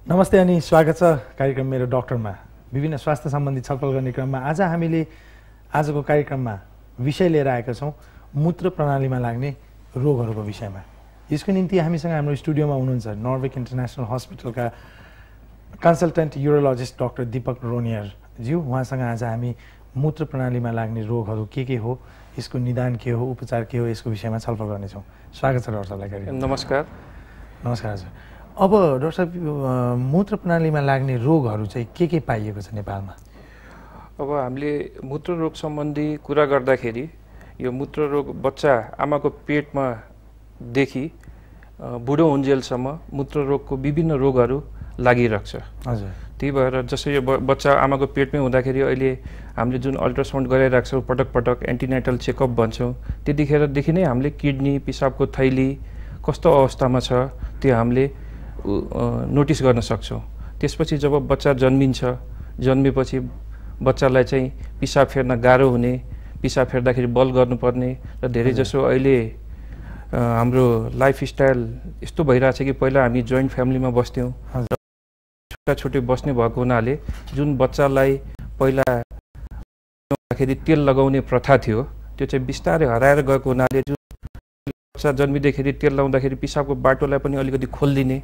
नमस्ते अनि स्वागत छ कार्यक्रम मेरो डाक्टरमा। विभिन्न स्वास्थ्य सम्बन्धी छलफल गर्ने क्रममा आज हामीले आजको कार्यक्रममा विषय लिएर आएका छौँ मूत्र प्रणालीमा लाग्ने रोगहरूको विषयमा। यसको निम्ति हामीसँग हाम्रो स्टुडियोमा हुनुहुन्छ Norvic international हस्पिटलका consultant युरोलोजिस्ट doctor Deepak रोनियर ज्यू। उहाँसँग आज हामी मूत्र प्रणालीमा लाग्ने रोगहरू के हो, यसको निदान के हो, उपचार के हो, यसको विषयमा छलफल गर्नेछौँ। स्वागत छ डाक्टर साहबलाई कार्यक्रममा। नमस्कार। नमस्कार हजुर। अब डाक्टर साहब, मूत्र प्रणालीमा लाग्ने रोगहरू चाहिँ के पाइएको छ नेपालमा? अब हामीले मूत्र रोग सम्बन्धी कुरा गर्दाखेरि यो मूत्र रोग बच्चा आमाको पेटमा देखि बुढो हुन्जेलसम्म मूत्र रोगको विभिन्न रोगहरू लागिरहेको छ। हजुर। त्यही भएर जसै यो बच्चा आमाको पेटमै हुँदाखेरि अहिले हामीले जुन अल्ट्रासाउन्ड गराइरहेको छौँ, पटक पटक एन्टिनेटल चेकअप भन्छौँ, त्यतिखेरदेखि नै हामीले किडनी, पिसाबको थैली कस्तो अवस्थामा छ त्यो हामीले नोटिस गर्न सक्छौँ। त्यसपछि जब बच्चा जन्मिन्छ, जन्मेपछि बच्चालाई चाहिँ पिसाब फेर्न गाह्रो हुने, पिसाब फेर्दाखेरि बल गर्नुपर्ने र धेरैजसो अहिले हाम्रो लाइफस्टाइल यस्तो भइरहेछ कि पहिला हामी जोइन्ट फ्यामिलीमा बस्थ्यौँ, छोटा बस्ने भएको हुनाले जुन बच्चालाई पहिला तेल लगाउने प्रथा थियो त्यो चाहिँ बिस्तारै हराएर गएको हुनाले जुन बच्चा जन्मिँदाखेरि तेल लगाउँदाखेरि पिसाबको बाटोलाई पनि अलिकति खोलिदिने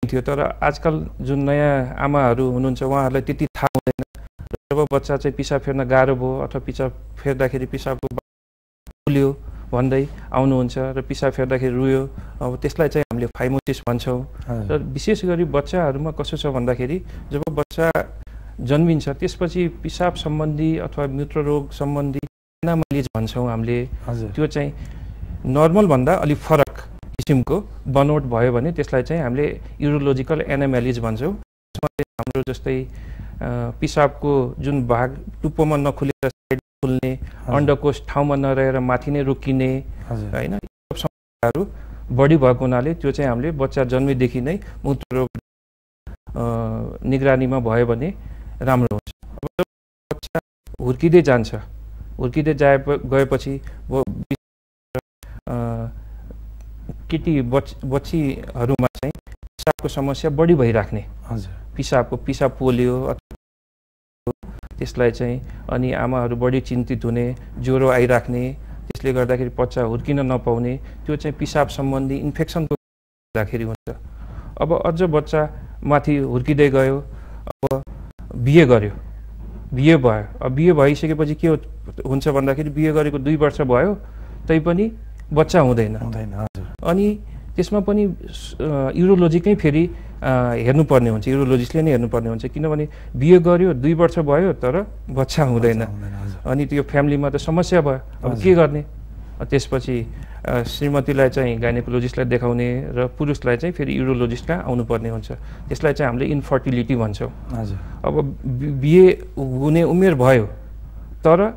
थियो। तर आजकल जुन नयाँ आमाहरू हुनुहुन्छ उहाँहरूलाई त्यति थाहा हुँदैन। जब बच्चा चाहिँ पिसाब फेर्न गाह्रो भयो अथवा पिसाब फेर्दाखेरि पिसाबको फुल्यो भन्दै आउनुहुन्छ र पिसाब फेर्दाखेरि रुयो, अब त्यसलाई चाहिँ हामीले फाइमोसिस भन्छौँ। र विशेष गरी बच्चाहरूमा कसो छ भन्दाखेरि जब बच्चा जन्मिन्छ त्यसपछि पिसाब सम्बन्धी अथवा मूत्र रोग सम्बन्धी एनामलिज भन्छौँ हामीले, त्यो चाहिँ नर्मलभन्दा अलिक फरक किसिमको बनोट भयो भने त्यसलाई चाहिँ हामीले युरोलोजिकल एनामलिज भन्छौँ। हाम्रो जस्तै पिसाबको जुन भाग टुप्पोमा नखुलेर साइड खुल्ने, अण्डकोष ठाउँमा नरहेर माथि नै रोकिने, होइन, यो समस्याहरू बढी भएको हुनाले त्यो चाहिँ हामीले बच्चा जन्मेदेखि नै मूत्र रोग निगरानीमा भयो भने राम्रो हुन्छ। अब बच्चा हुर्किँदै जान्छ, हुर्किँदै गएपछि केटी बच्चीहरूमा चाहिँ पिसाबको समस्या बढी भइराख्ने, पिसाब पोल्यो त्यसलाई चाहिँ, अनि आमाहरू बढी चिन्तित हुने, ज्वरो आइराख्ने, त्यसले गर्दाखेरि बच्चा हुर्किन नपाउने, त्यो चाहिँ पिसाब सम्बन्धी इन्फेक्सनको गर्दाखेरि हुन्छ। अब अझ बच्चा माथि हुर्किँदै गयो, अब बिहे गर्यो, बिहे भयो, अब बिहे भइसकेपछि के हुन्छ भन्दाखेरि बिहे गरेको 2 वर्ष भयो तैपनि बच्चा हुँदैन। अनि त्यसमा पनि युरोलोजीकै फेरि हेर्नुपर्ने हुन्छ, युरोलोजिस्टले नै हेर्नुपर्ने हुन्छ, किनभने बिहे गर्यो 2 वर्ष भयो तर बच्चा हुँदैन, अनि त्यो फ्यामिलीमा त समस्या भयो। अब के गर्ने? त्यसपछि श्रीमतीलाई चाहिँ गाइनेकोलोजिस्टलाई देखाउने र पुरुषलाई चाहिँ फेरि युरोलोजिस्ट कहाँ आउनुपर्ने हुन्छ। त्यसलाई चाहिँ हामीले इन्फर्टिलिटी भन्छौँ। अब बिहे हुने उमेर भयो तर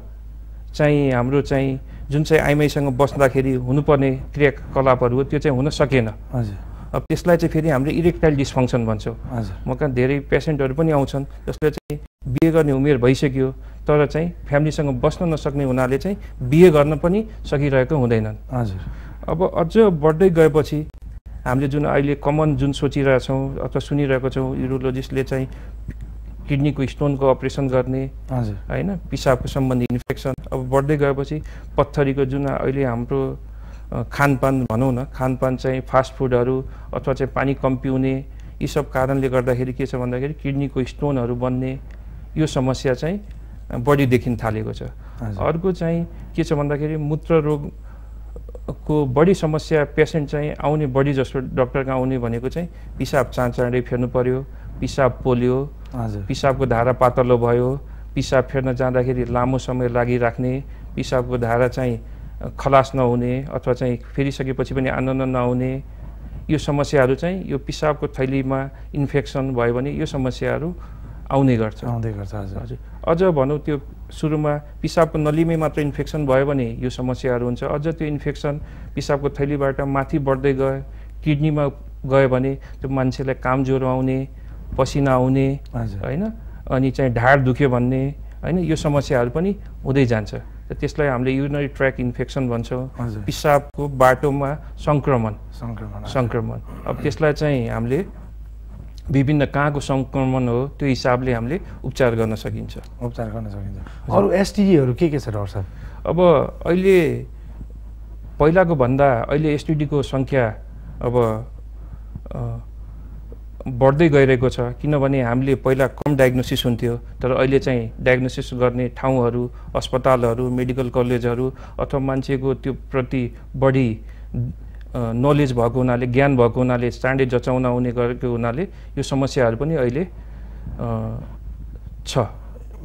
चाहिँ हाम्रो चाहिँ जुन चाहिँ आइमाईसँग बस्दाखेरि हुनुपर्ने क्रियाकलापहरू हो त्यो चाहिँ हुन सकेन। अब त्यसलाई चाहिँ फेरि हामीले इरेक्टाइल डिसफङ्सन भन्छौँ। म कहाँ धेरै पेसेन्टहरू पनि आउँछन् जसले चाहिँ बिहे गर्ने उमेर भइसक्यो तर चाहिँ फ्यामिलीसँग बस्न नसक्ने हुनाले चाहिँ बिहे गर्न पनि सकिरहेको हुँदैनन्। अब अझ बढ्दै गएपछि हामीले जुन अहिले कमन जुन सोचिरहेछौँ अथवा सुनिरहेको छौँ, युरोलोजिस्टले चाहिँ किडनीको स्टोनको अपरेसन गर्ने, होइन, पिसाबको सम्बन्धी इन्फेक्सन। अब बढ्दै गएपछि पत्थरीको जुन अहिले हाम्रो खानपान भनौँ न, खानपान चाहिँ फास्ट फुडहरू अथवा चाहिँ पानी कम पिउने, यी सब कारणले गर्दाखेरि के छ भन्दाखेरि किडनीको स्टोनहरू बन्ने यो समस्या चाहिँ बढी देखिन थालेको छ। अर्को चाहिँ के छ भन्दाखेरि मूत्र रोगको बढी समस्या पेसेन्ट चाहिँ आउने बढी जसो डक्टरका आउने भनेको चाहिँ पिसाब चाँडै फेर्नु पर्यो, पिसाब पोल्यो, पिसाबको धारा पातलो भयो, पिसाब फेर्न जाँदाखेरि लामो समय लागिराख्ने, पिसाबको धारा चाहिँ खलास नहुने अथवा चाहिँ फेरिसकेपछि पनि आनन्द नआउने, यो समस्याहरू चाहिँ यो पिसाबको थैलीमा इन्फेक्सन भयो भने यो समस्याहरू आउने गर्छ। हजुर। अझ भनौँ त्यो सुरुमा पिसाबको नलीमै मात्र इन्फेक्सन भयो भने यो समस्याहरू हुन्छ। अझ त्यो इन्फेक्सन पिसाबको थैलीबाट माथि बढ्दै गयो, किडनीमा गयो भने त्यो मान्छेलाई काम ज्वरो आउने, पसिना आउने, होइन, अनि चाहिँ ढाड दुख्यो भन्ने, होइन, यो समस्याहरू पनि हुँदै जान्छ। त्यसलाई हामीले युरिनरी ट्र्याक इन्फेक्सन भन्छौँ, पिसाबको बाटोमा सङ्क्रमण। अब त्यसलाई चाहिँ हामीले विभिन्न कहाँको सङ्क्रमण हो त्यो हिसाबले हामीले उपचार गर्न सकिन्छ। अरू एसटिडीहरू के छ डाक्टर साहब? अब अहिले पहिलाको भन्दा अहिले एसटिडीको सङ्ख्या अब बढ्दै गइरहेको छ, किनभने हामीले पहिला कम डायग्नोसिस हुन्थ्यो, तर अहिले चाहिँ डायग्नोसिस गर्ने ठाउँहरू, अस्पतालहरू, मेडिकल कलेजहरू अथवा मान्छेको त्यो प्रति बढी नलेज भएको हुनाले, ज्ञान भएको हुनाले, चाँडै जचाउन आउने गरेको हुनाले यो समस्याहरू पनि अहिले छ।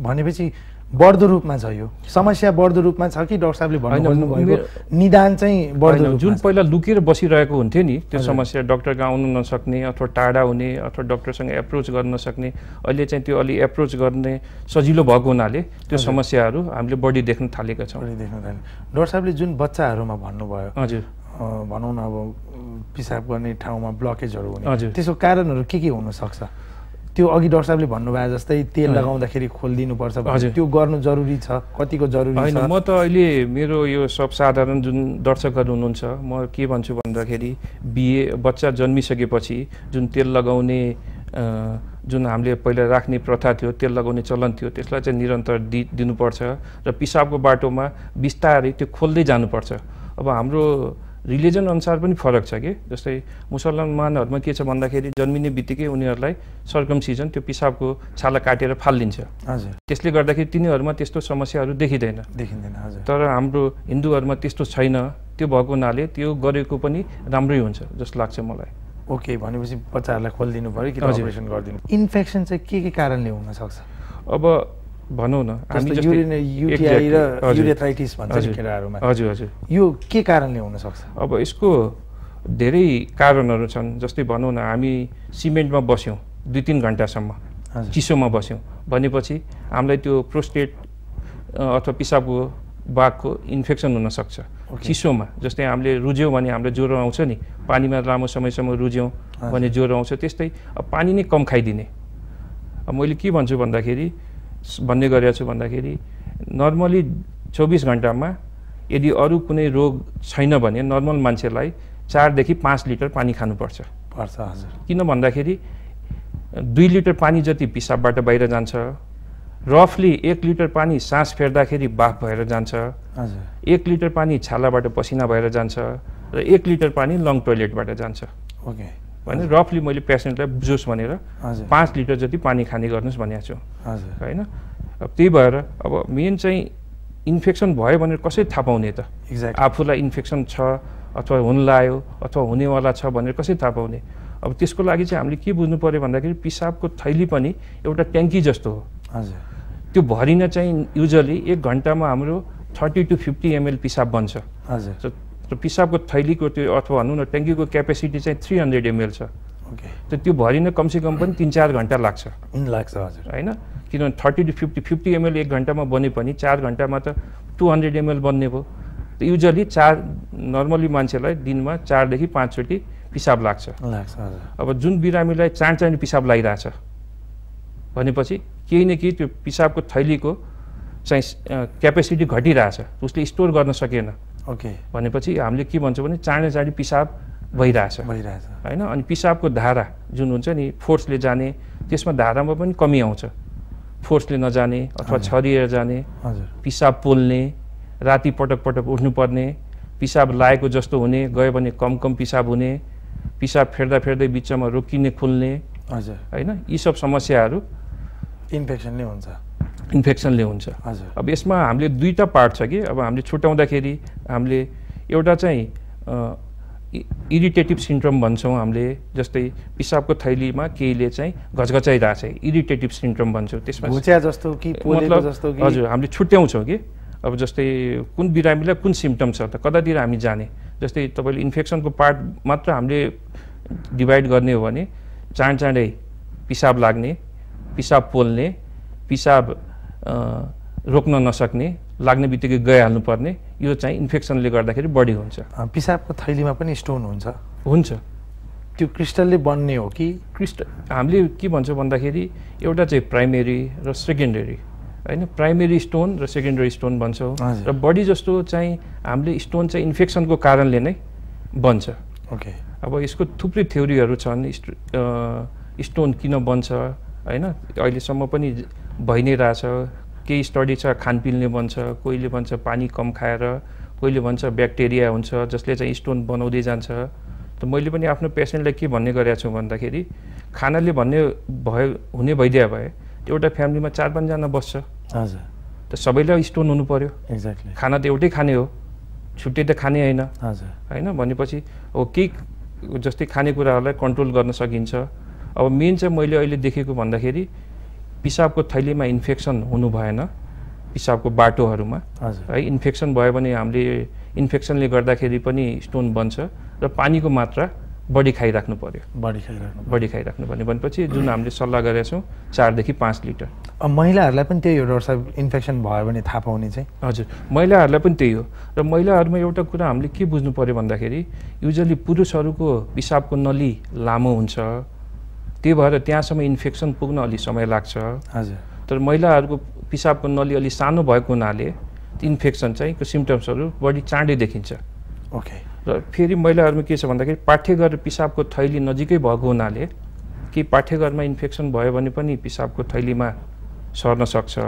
भनेपछि बढ्दो रूपमा छ, यो समस्या बढ्दो रूपमा छ कि डाक्टर साहबले भन्नुभएको निदान चाहिँ बढ्दो रूपमा? जुन पहिला लुकेर बसिरहेको हुन्थ्यो नि त्यो समस्या, डक्टर कहाँ आउनु नसक्ने अथवा टाढा हुने अथवा डक्टरसँग एप्रोच गर्न नसक्ने, अहिले चाहिँ त्यो अलि एप्रोच गर्ने सजिलो भएको हुनाले त्यो समस्याहरू हामीले बढी देख्न थालेका छौँ। डाक्टर साहबले जुन बच्चाहरूमा भन्नुभयो, हजुर, भनौँ न अब पिसाब गर्ने ठाउँमा ब्लकेजहरू हुने, हजुर, त्यसको कारणहरू के हुनसक्छ? त्यो अघि डाक्टर साहबले भन्नुभयो जस्तै तेल लगाउँदाखेरि खोलिदिनुपर्छ, त्यो गर्नु जरुरी छ, कतिको जरुरी छ? होइन, म त अहिले मेरो यो सब साधारण जुन दर्शकहरू हुनुहुन्छ, म के भन्छु भन्दाखेरि बच्चा जन्मिसकेपछि जुन तेल लगाउने जुन हामीले पहिला राख्ने प्रथा थियो, तेल लगाउने चलन थियो, त्यसलाई चाहिँ निरन्तर दिनुपर्छ र पिसाबको बाटोमा बिस्तारै त्यो खोल्दै जानुपर्छ। अब हाम्रो रिलिजन अनुसार पनि फरक छ कि, जस्तै मुसलमानहरूमा के छ भन्दाखेरि जन्मिने बित्तिकै उनीहरूलाई सर्कमसिजन त्यो पिसाबको छाला काटेर फालिदिन्छ। हजुर, त्यसले गर्दाखेरि तिनीहरूमा त्यस्तो समस्याहरू देखिँदैन। हजुर, तर हाम्रो हिन्दूहरूमा त्यस्तो छैन, त्यो भएको हुनाले त्यो गरेको पनि राम्रै हुन्छ जस्तो लाग्छ मलाई। ओके, भनेपछि बच्चाहरूलाई खोलिदिनु पऱ्यो कि अपरेसन गरिदिनु? इन्फेक्सन चाहिँ के कारणले हुनसक्छ? अब भनौँ न हामी युटिआई र युरेथ्राइटिस भन्छ केटाहरूमा, हजुर हजुर, यो के कारणले हुनसक्छ? अब यसको धेरै कारणहरू छन्। जस्तै भनौँ न हामी सिमेन्टमा बस्यौँ 2-3 घन्टासम्म, चिसोमा बस्यौँ भनेपछि हामीलाई त्यो प्रोस्टेट अथवा पिसाबको बागको इन्फेक्सन हुनसक्छ चिसोमा। जस्तै हामीले रुज्यौँ भने हामीलाई ज्वरो आउँछ नि, पानीमा लामो समयसम्म रुज्यौँ भने ज्वरो आउँछ, त्यस्तै अब पानी नै कम खाइदिने। अब मैले के भन्छु भन्ने गरेको छु भन्दाखेरि नर्मली 24 घन्टामा यदि अरू कुनै रोग छैन भने नर्मल मान्छेलाई 4 देखि 5 लिटर पानी खानुपर्छ। किन भन्दाखेरि 2 लिटर पानी जति पिसाबबाट बाहिर जान्छ, रफली 1 लिटर पानी सास फेर्दाखेरि बाफ भएर जान्छ, 1 लिटर पानी छालाबाट पसिना भएर जान्छ र 1 लिटर पानी लङ टोइलेटबाट जान्छ। भने रफली मैले पेसेन्टलाई बुझोस् भनेर 5 लिटर जति पानी खाने गर्नुहोस् भनेको छु, होइन? अब त्यही भएर अब मेन चाहिँ इन्फेक्सन भयो भनेर कसरी थाहा पाउने त? आफूलाई इन्फेक्सन छ अथवा हुन लाग्यो अथवा हुनेवाला छ भनेर कसरी थाहा पाउने? अब त्यसको लागि चाहिँ हामीले के बुझ्नु पऱ्यो भन्दाखेरि पिसाबको थैली पनि एउटा ट्याङ्की जस्तो हो। त्यो भरिन चाहिँ युजली 1 घन्टामा हाम्रो 30 to 50 ml पिसाब बन्छ। र पिसाबको थैलीको त्यो अथवा भनौँ न ट्याङ्कीको क्यापेसिटी चाहिँ 300 ml छ। त त्यो भरिन कमसेकम पनि 3-4 घन्टा लाग्छ, होइन? किनभने 30 to 50 ml 1 घन्टामा बने पनि 4 घन्टामा त 200 ml बन्ने भयो। त युजली नर्मली मान्छेलाई दिनमा 4 देखि 5 चोटि पिसाब लाग्छ। अब जुन बिरामीलाई चाँड पिसाब लागिरहेछ भनेपछि केही न केही त्यो पिसाबको थैलीको चाहिँ क्यापेसिटी घटिरहेछ, उसले स्टोर गर्न सकेन। भनेपछि हामीले के भन्छौँ भने चाँडै पिसाब भइरहेछ, होइन? अनि पिसाबको धारा जुन हुन्छ नि फोर्सले जाने, त्यसमा धारामा पनि कमी आउँछ। फोर्सले नजाने अथवा छरिएर जाने, पिसाब पोल्ने, राति पटक उठ्नुपर्ने, पिसाब लागेको जस्तो हुने, गयो भने कम पिसाब हुने, पिसाब फेर्दै बिचमा रोकिने खुल्ने, होइन? यी सब समस्याहरू इन्फेक्सनले हुन्छ। अब यसमा हामीले 2टा पार्ट छ कि, अब हामीले छुट्याउँदाखेरि हामीले एउटा चाहिँ इरिटेटिभ सिन्ड्रोम भन्छौँ हामीले, जस्तै पिसाबको थैलीमा केहीले चाहिँ घचघचाइरहेछ, इरिटेटिभ सिन्ड्रोम भन्छौँ। त्यसमा मतलब हजुर हामीले छुट्याउँछौँ कि अब जस्तै कुन बिरामीलाई कुन सिम्टम छ त कतातिर हामी जाने। जस्तै तपाईँले इन्फेक्सनको पार्ट मात्र हामीले डिभाइड गर्ने हो भने चाँडै पिसाब लाग्ने, पिसाब पोल्ने, पिसाब रोक्न नसक्ने, लाग्ने बित्तिकै गइहाल्नुपर्ने, यो चाहिँ इन्फेक्सनले गर्दाखेरि बढी हुन्छ। पिसाबको थैलीमा पनि स्टोन हुन्छ? त्यो क्रिस्टलले बन्ने हो कि? हामीले के भन्छौँ भन्दाखेरि एउटा चाहिँ प्राइमेरी र सेकेन्डरी, होइन? प्राइमेरी स्टोन र सेकेन्डरी स्टोन भन्छौँ। र बढी जस्तो चाहिँ हामीले स्टोन चाहिँ इन्फेक्सनको कारणले नै बन्छ। अब यसको थुप्रै थ्योरीहरू छन्। स्टोन किन बन्छ हैन अहिलेसम्म पनि भइ नै रहेछ केही स्टडी छ खानपिनले बन्छ कोहीले भन्छ पानी कम खाएर कोहीले भन्छ ब्याक्टेरिया हुन्छ जसले चाहिँ स्टोन बनाउँदै जान्छ त मैले पनि आफ्नो पेसेन्टलाई के भन्ने गरेको छु भन्दाखेरि खानाले भन्ने भयो हुने भइदिया भए एउटा फ्यामिलीमा 4-5 जना बस्छ हजुर त सबैलाई स्टोन हुनु पर्यो एक्ज्याक्टली खाना त एउटै खाने हो छुट्टै त खाने हैन हजुर हैन भनेपछि हो के जस्तै खानेकुराहरूलाई कन्ट्रोल गर्न सकिन्छ अब मेन चाहिँ मैले अहिले देखेको भन्दाखेरि पिसाबको थैलीमा इन्फेक्सन हुनु भएन पिसाबको बाटोहरूमा है इन्फेक्सन भयो भने हामीले इन्फेक्सनले गर्दाखेरि पनि स्टोन बन्छ र पानीको मात्रा बढी खाइराख्नु पर्यो बढी खाइराख्नु पर्ने भनेपछि जुन हामीले सल्लाह गरेका छौँ 4 देखि 5 लिटर महिलाहरूलाई पनि त्यही हो डाक्टर साहब इन्फेक्सन भयो भने थाहा पाउने चाहिँ हजुर महिलाहरूलाई पनि त्यही हो र महिलाहरूमा एउटा कुरा हामीले के बुझ्नु पर्यो भन्दाखेरि युजली पुरुषहरूको पिसाबको नली लामो हुन्छ त्यही भएर त्यहाँसम्म इन्फेक्सन पुग्न अलि समय लाग्छ हजुर तर महिलाहरूको पिसाबको नली अलि सानो भएको हुनाले इन्फेक्सन चाहिँ सिम्पटम्सहरू बढी चाँडै देखिन्छ ओके र फेरि महिलाहरूमा के छ भन्दाखेरि पाठ्यघर पिसाबको थैली नजिकै भएको हुनाले कि पाठ्यघरमा इन्फेक्सन भयो भने पनि पिसाबको थैलीमा सर्न सक्छ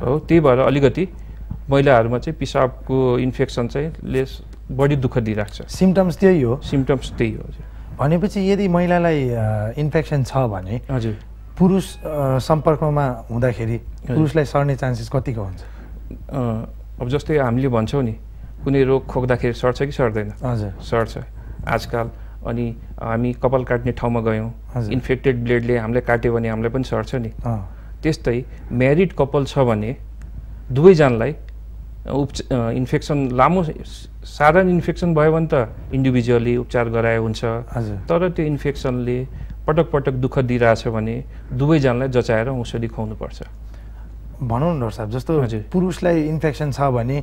हो त्यही भएर अलिकति महिलाहरूमा चाहिँ पिसाबको इन्फेक्सन चाहिँ बढी दुःख दिइराख्छ सिम्पटम्स त्यही हो सिम्पटम्स त्यही हो हजुर भनेपछि यदि महिलालाई इन्फेक्सन छ भने हजुर पुरुष सम्पर्कमा हुँदाखेरि पुरुषलाई सर्ने चान्सेस कतिको हुन्छ अब जस्तै हामीले भन्छौँ नि कुनै रोग खोक्दाखेरि सर्छ कि सर्दैन हजुर सर्छ आजकल अनि हामी कपाल काट्ने ठाउँमा गयौँ इन्फेक्टेड ब्लेडले हामीलाई काट्यो भने हामीलाई पनि सर्छ नि त्यस्तै म्यारिड कपाल छ भने दुवैजनालाई इन्फेक्सन लामो साधारण इन्फेक्सन भयो भने त इन्डिभिजुअली उपचार गराए हुन्छ तर त्यो इन्फेक्सनले पटक पटक दुःख दिइरहेछ भने दुवैजनालाई जचाएर औषधि खुवाउनुपर्छ भनौँ न डाक्टर साहब जस्तो पुरुषलाई इन्फेक्सन छ भने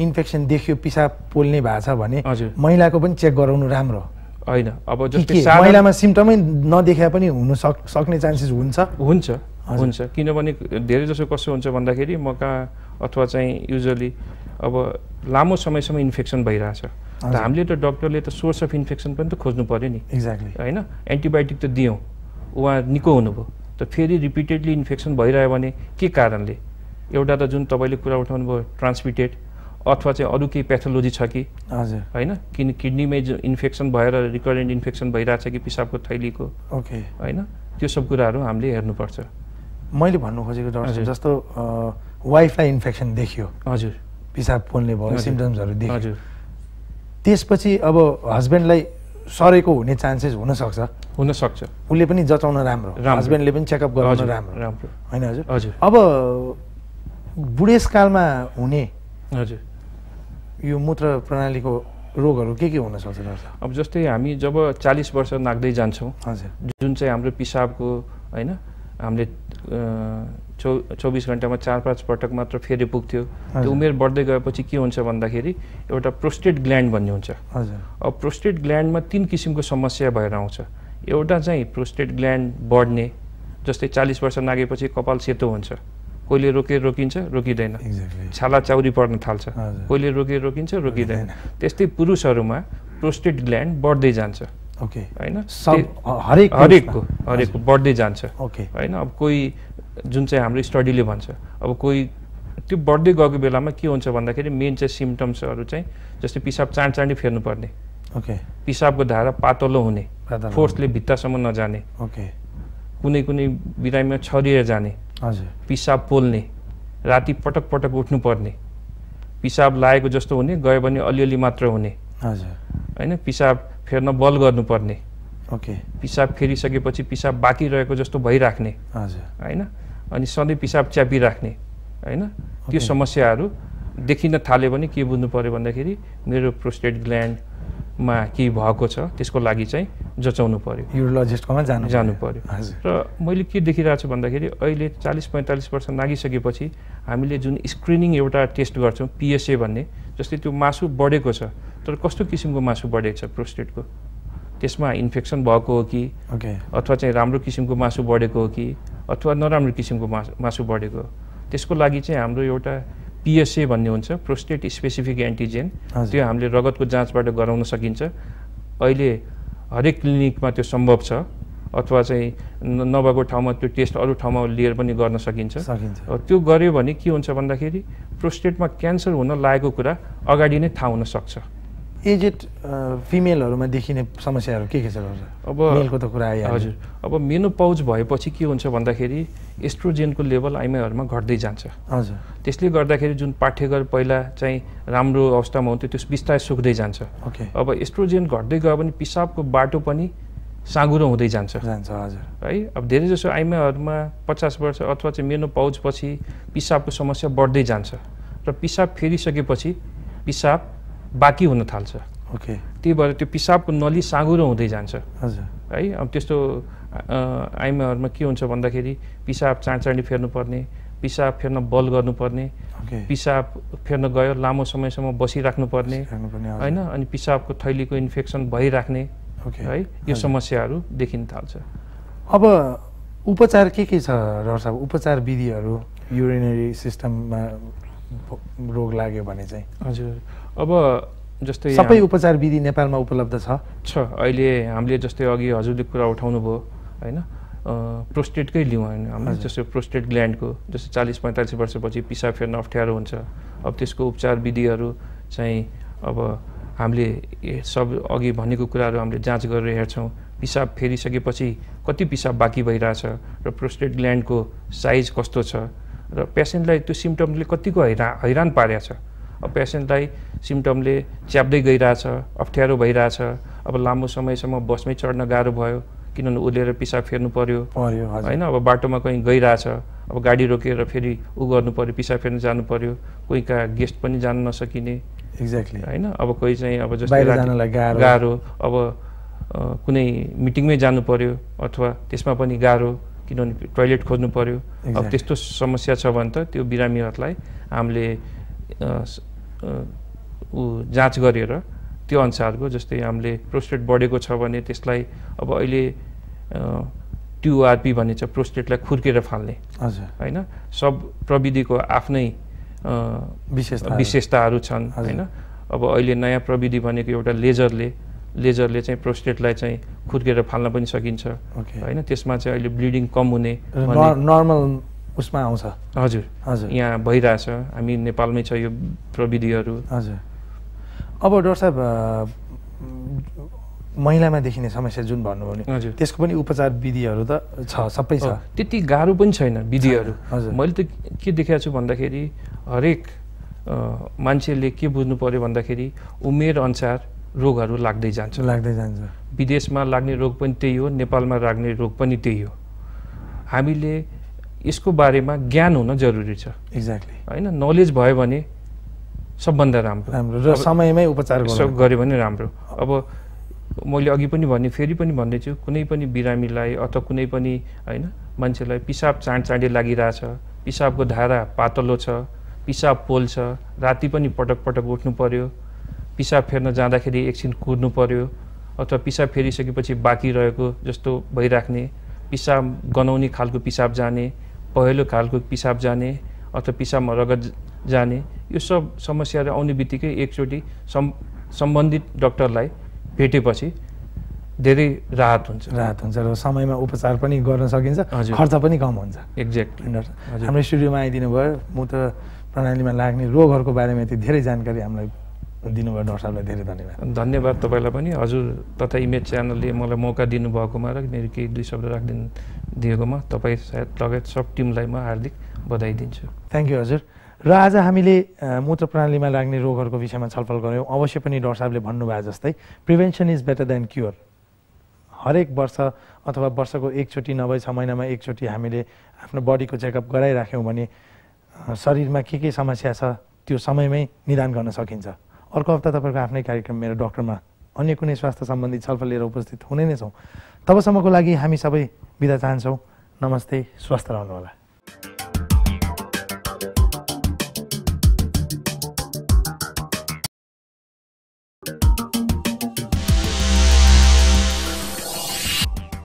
इन्फेक्सन देखियो पिसाब पोल्ने भएको छ भने महिलाको पनि चेक गराउनु राम्रो होइन अब जस्तै महिलामा सिम्टमै नदेखा पनि हुन सक्ने चान्सेस हुन्छ किनभने धेरै जसो कस्तो हुन्छ भन्दाखेरि मका अथवा चाहिँ युजली अब लामो समयसम्म इन्फेक्सन भइरहेछ त हामीले त डक्टरले त सोर्स अफ इन्फेक्सन पनि त खोज्नु पर्यो नि एक्ज्याक्टली हैन एन्टिबायोटिक त दियौँ उहाँ निको हुनुभयो त फेरि रिपिटेडली इन्फेक्सन भइरह्यो भने के कारणले एउटा त जुन तपाईँले कुरा उठाउनु भयो ट्रान्समिटेड अथवा चाहिँ अरू केही प्याथोलोजी छ कि हजुर हैन किन किडनीमै इन्फेक्सन भएर रिकरेन्ट इन्फेक्सन भइरहेछ कि पिसाबको थैलीको ओके हैन त्यो सब कुराहरू हामीले हेर्नुपर्छ मैले भन्नु खोजेको डाक्टर जस्तो वाइफलाई इन्फेक्सन देखियो हजुर पिसाब पोल्ने भयो सिम्पटम्सहरू देखियो हजुर त्यसपछि अब हस्बेन्डलाई सरेको हुने चान्सेस हुनसक्छ उसले पनि जचाउन राम्रो हस्बेन्डले पनि चेकअप गराउन राम्रो होइन हजुर अब बुढेसकालमा हुने हजुर यो मूत्र प्रणालीको रोगहरू के हुन सक्छ अब जस्तै हामी जब 40 वर्ष नाग्दै जान्छौँ हजुर जुन चाहिँ हाम्रो पिसाबको हैन हामीले 24 घण्टामा 4-5 पटक मात्र फेरि पुग्थ्यो त्यो उमेर बढ्दै गएपछि के हुन्छ भन्दाखेरि एउटा प्रोस्टेट ग्ल्यान्ड भन्ने हुन्छ हजुर अब प्रोस्टेट ग्ल्यान्डमा 3 किसिमको समस्या भएर आउँछ एउटा चाहिँ प्रोस्टेट ग्ल्यान्ड बढ्ने जस्तै 40 वर्ष नागेपछि कपाल सेतो हुन्छ कोहीले रोकिन्छ रोकिँदैन छाला चाउरी पर्न थाल्छ कोहीले रोकिन्छ रोकिँदैन त्यस्तै पुरुषहरूमा प्रोस्टेट ग्ल्यान्ड बढ्दै जान्छ ओके हैन हरेकको बढ्दै जान्छ ओके हैन अब कोही जुन चाहिँ हाम्रो स्टडीले भन्छ अब कोही त्यो बढ्दै गएको बेलामा के हुन्छ भन्दाखेरि मेन चाहिँ सिम्पटम्सहरू चाहिँ जस्तै पिसाब चाँडी फेर्नुपर्ने ओके पिसाबको धारा पातलो हुने फोर्सले भित्तासम्म नजाने ओके कुनै बिरामीमा छरिएर जाने हजुर पिसाब पोल्ने राति पटक पटक उठ्नु पर्ने पिसाब लागेको जस्तो हुने गयो भने अलिअलि मात्र हुने हजुर हैन पिसाब फेर्न बल गर्नुपर्ने ओके पिसाब फेरिसकेपछि पिसाब बाँकी रहेको जस्तो भइराख्ने हजुर हैन अनि सधैँ पिसाब च्यापिराख्ने हैन त्यो समस्याहरू देखिन थाल्यो भने के बुझ्नु पर्यो भन्दाखेरि मेरो प्रोस्टेट ग्ल्यान्डमा के भएको छ त्यसको लागि चाहिँ जचाउनु पर्यो युरोलोजिस्टकोमा जानु पर्यो र मैले के देखिरहेको छु भन्दाखेरि अहिले 40-45 वर्ष नागिसकेपछि हामीले जुन स्क्रिनिङ एउटा टेस्ट गर्छौँ पिएसए भन्ने जस्तै त्यो मासु बढेको छ तर कस्तो किसिमको मासु बढेको छ प्रोस्टेटको त्यसमा इन्फेक्सन भएको हो कि अथवा चाहिँ राम्रो किसिमको मासु बढेको हो कि अथवा नराम्रो किसिमको मासु बढेको हो त्यसको लागि चाहिँ हाम्रो एउटा पिएसए भन्ने हुन्छ प्रोस्टेट स्पेसिफिक एन्टिजेन त्यो हामीले रगतको जाँचबाट गराउन सकिन्छ अहिले हरेक क्लिनिकमा त्यो सम्भव छ अथवा चाहिँ नभएको ठाउँमा त्यो टेस्ट अरू ठाउँमा लिएर पनि गर्न सकिन्छ। त्यो गर्यो भने के हुन्छ भन्दाखेरि प्रोस्टेटमा क्यान्सर हुन लागेको कुरा अगाडि नै थाहा हुन सक्छ। एजेड फिमेलहरूमा देखिने समस्याहरू के छ? अब मेलको त कुरा आइहाल्यो। हजुर, अब मेनोपौज भएपछि के हुन्छ भन्दाखेरि एस्ट्रोजेनको लेभल आइमाईहरूमा घट्दै जान्छ। हजुर, त्यसले गर्दाखेरि जुन पाठ्यगर पहिला चाहिँ राम्रो अवस्थामा हुन्थ्यो त्यो बिस्तारै सुक्दै जान्छ। अब एस्ट्रोजेन घट्दै गयो भने पिसाबको बाटो पनि साँगुरो हुँदै जान्छ। हजुर है, अब धेरै जसो आइमाईहरूमा 50 वर्ष अथवा चाहिँ मेनोपौज पछि पिसाबको समस्या बढ्दै जान्छ र पिसाब फेरिसकेपछि पिसाब बाँकी हुन थाल्छ। त्यही भएर त्यो पिसाबको नली साँगुरो हुँदै जान्छ। हजुर, है, अब त्यस्तो आइमाईहरूमा के हुन्छ भन्दाखेरि पिसाब चाँडचाँडी फेर्नुपर्ने, पिसाब फेर्न बल गर्नुपर्ने, पिसाब फेर्न गयो लामो समयसम्म बसिराख्नुपर्ने होइन, अनि पिसाबको थैलीको इन्फेक्सन भइराख्ने है, यो समस्याहरू देखिन थाल्छ। अब उपचार के छ डाक्टर साहब? उपचार विधिहरू युरिनरी सिस्टममा रोग लाग्यो भने चाहिँ? हजुर, अब जस्तै सबै उपचार विधि नेपालमा उपलब्ध छ? अहिले हामीले जस्तै अघि हजुरले कुरा उठाउनु भयो होइन, प्रोस्टेटकै लिउँ होइन हामीले, जस्तै प्रोस्टेट ग्ल्यान्डको जस्तै 40-45 वर्षपछि पिसाब फेर्न अप्ठ्यारो हुन्छ। अब त्यसको उपचार विधिहरू चाहिँ अब हामीले सब अघि भनेको कुराहरू हामीले जाँच गरेर हेर्छौँ। पिसाब फेरिसकेपछि कति पिसाब बाँकी भइरहेछ र प्रोस्टेट ग्ल्यान्डको साइज कस्तो छ र पेसेन्टलाई त्यो सिम्टमले कतिको हैरान पारेछ। अब पेसेन्टलाई सिम्टमले च्याप्दै गइरहेछ, अप्ठ्यारो भइरहेछ, अब लामो समयसम्म बसमै चढ्न गाह्रो भयो किनभने उलेर पिसाब फेर्नु पर्यो होइन, अब बाटोमा कहीँ गइरहेछ, अब गाडी रोकेर फेरि गर्नु पर्यो, पिसाब फेर्न जानु पर्यो, कोही कहाँ गेस्ट पनि जान नसकिने होइन, अब कोही चाहिँ अब जस्तै गाह्रो, अब कुनै मिटिङमै जानु पर्यो अथवा त्यसमा पनि गाह्रो किनभने टोइलेट खोज्नु पर्यो। अब त्यस्तो समस्या छ भने त त्यो बिरामीहरूलाई हामीले जाँच गरेर त्यो अनुसारको जस्तै हामीले प्रोस्टेट बढेको छ भने त्यसलाई अब अहिले TURP भन्ने छ, प्रोस्टेटलाई खुर्केर फाल्ने होइन, सब प्रविधिको आफ्नै विशेषताहरू छन् होइन। अब अहिले नयाँ प्रविधि भनेको एउटा लेजरले चाहिँ प्रोस्टेटलाई चाहिँ खुर्केर फाल्न पनि सकिन्छ होइन, त्यसमा चाहिँ अहिले ब्लिडिङ कम हुने नर्मल उसमा आउँछ। हजुर हजुर, यहाँ भइरहेछ, हामी नेपालमै छ यो प्रविधिहरू। हजुर, अब डाक्टर साहब महिलामा देखिने समस्या जुन भन्नुभयो नि त्यसको पनि उपचार विधिहरू त छ, सबै छ, त्यति गाह्रो पनि छैन विधिहरू। मैले त के देखेको छु भन्दाखेरि हरेक मान्छेले के बुझ्नु पर्यो भन्दाखेरि उमेर अनुसार रोगहरू लाग्दै जान्छ। विदेशमा लाग्ने रोग पनि त्यही हो, नेपालमा लाग्ने रोग पनि त्यही हो। हामीले यसको बारेमा ज्ञान हुन जरुरी छ। एक्ज्याक्टली होइन, नलेज भयो भने सबभन्दा राम्रो र समयमै उपचार गर्यो भने राम्रो। अब मैले अघि पनि भने फेरि पनि भन्दैछु, कुनै पनि बिरामीलाई अथवा कुनै पनि होइन मान्छेलाई पिसाब चाँडचाँडै लागिरहेछ, पिसाबको धारा पातलो छ, पिसाब पोल्छ, राति पनि पटक पटक उठ्नु पर्यो, पिसाब फेर्न जाँदाखेरि एकछिन कुर्नु पर्यो अथवा पिसाब फेरिसकेपछि बाँकी रहेको जस्तो भइराख्ने, पिसाब गनाउने खालको पिसाब जाने, पहेँलो खालको पिसाब जाने अथवा पिसाबमा रगत जाने, यो सब समस्याहरू आउने बित्तिकै एकचोटि सम्बन्धित डाक्टरलाई भेटेपछि धेरै राहत हुन्छ र समयमा उपचार पनि गर्न सकिन्छ, खर्च पनि कम हुन्छ। एक्ज्याक्टली। हाम्रो स्टुडियोमा आइदिनु भयो, मूत्र प्रणालीमा लाग्ने रोगहरूको बारेमा यति धेरै जानकारी हामीलाई दिनुभयो, डाक्टर साहबलाई धेरै धन्यवाद। धन्यवाद तपाईँलाई पनि, हजुर तथा इमेज च्यानलले मलाई मौका दिनुभएकोमा र मेरो केही दुई शब्द दिएकोमा तपाईँ सायद लगायत सब टिमलाई म हार्दिक बधाई दिन्छु। थ्याङ्क यू हजुर। र आज हामीले मूत्र प्रणालीमा लाग्ने रोगहरूको विषयमा छलफल गऱ्यौँ। अवश्य पनि डाक्टर साहबले भन्नुभयो जस्तै prevention is better than cure. हरेक वर्ष अथवा वर्षको एकचोटि नभए 6 महिनामा एकचोटि हामीले आफ्नो बडीको चेकअप गराइराख्यौँ भने शरीरमा के समस्या छ त्यो समयमै निदान गर्न सकिन्छ। अर्को हप्ता तपाईँको आफ्नै कार्यक्रम मेरो डाक्टरमा अन्य कुनै स्वास्थ्य सम्बन्धी छलफल लिएर उपस्थित हुने नै छौँ। तबसम्मको लागि हामी सबै बिदा चाहन्छौँ। नमस्ते, स्वस्थ रहनुहोला।